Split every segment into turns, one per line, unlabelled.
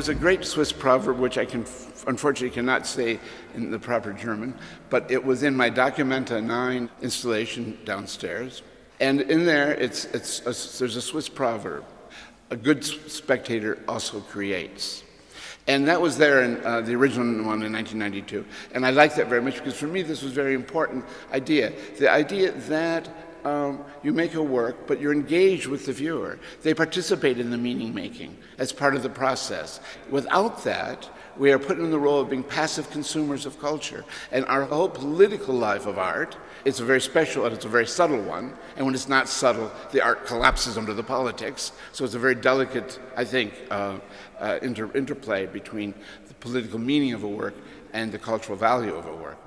was a great Swiss proverb, which I unfortunately cannot say in the proper German, but it was in my Documenta 9 installation downstairs. And in there, there's a Swiss proverb: a good spectator also creates. And that was there in the original one in 1992. And I liked that very much because for me this was a very important idea. The idea that you make a work, but you're engaged with the viewer. They participate in the meaning making as part of the process. Without that, we are put in the role of being passive consumers of culture. And our whole political life of art is a very special and it's a very subtle one. And when it's not subtle, the art collapses under the politics. So it's a very delicate, I think, interplay between the political meaning of a work and the cultural value of a work.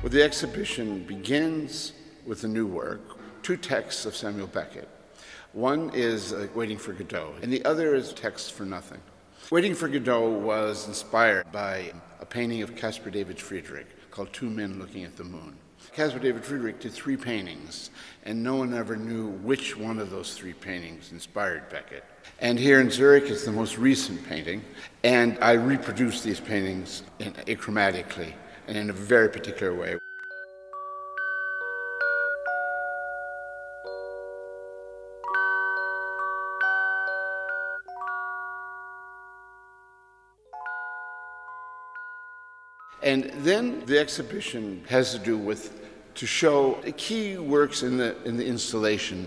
Well, the exhibition begins with a new work, two texts of Samuel Beckett. One is Waiting for Godot, and the other is Text for Nothing. Waiting for Godot was inspired by a painting of Caspar David Friedrich called Two Men Looking at the Moon. Caspar David Friedrich did three paintings, and no one ever knew which one of those three paintings inspired Beckett. And here in Zurich is the most recent painting, and I reproduced these paintings achromatically and in a very particular way. And then the exhibition has to do with to show the key works in the installation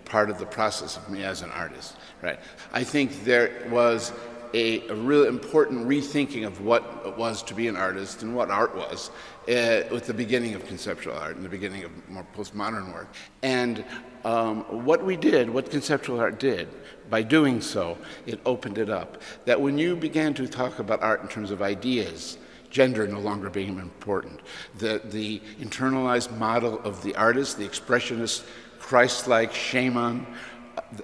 part of the process of me as an artist. Right? I think there was a real important rethinking of what it was to be an artist and what art was with the beginning of conceptual art and the beginning of more postmodern work. And what conceptual art did, by doing so, it opened it up. That when you began to talk about art in terms of ideas, gender no longer being important, the internalized model of the artist, the expressionist, Christ-like shaman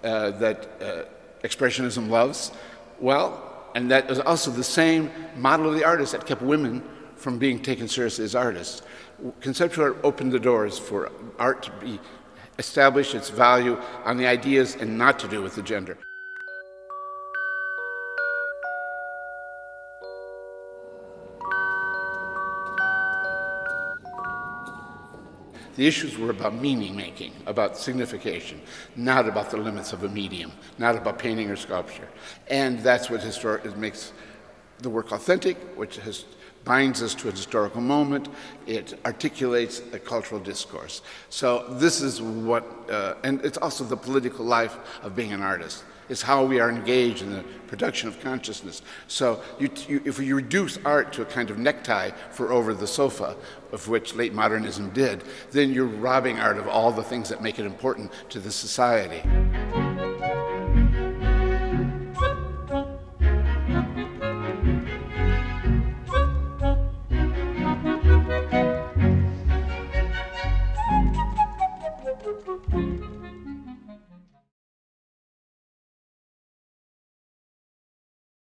that expressionism loves, well, and that is also the same model of the artist that kept women from being taken seriously as artists. Conceptual art opened the doors for art to establish its value on the ideas and not to do with the gender. The issues were about meaning making, about signification, not about the limits of a medium, not about painting or sculpture. And that's what makes the work authentic, which binds us to a historical moment. It articulates a cultural discourse. So this is what, and it's also the political life of being an artist. It's how we are engaged in the production of consciousness. So if you reduce art to a kind of necktie for over the sofa, of which late modernism did, then you're robbing art of all the things that make it important to the society.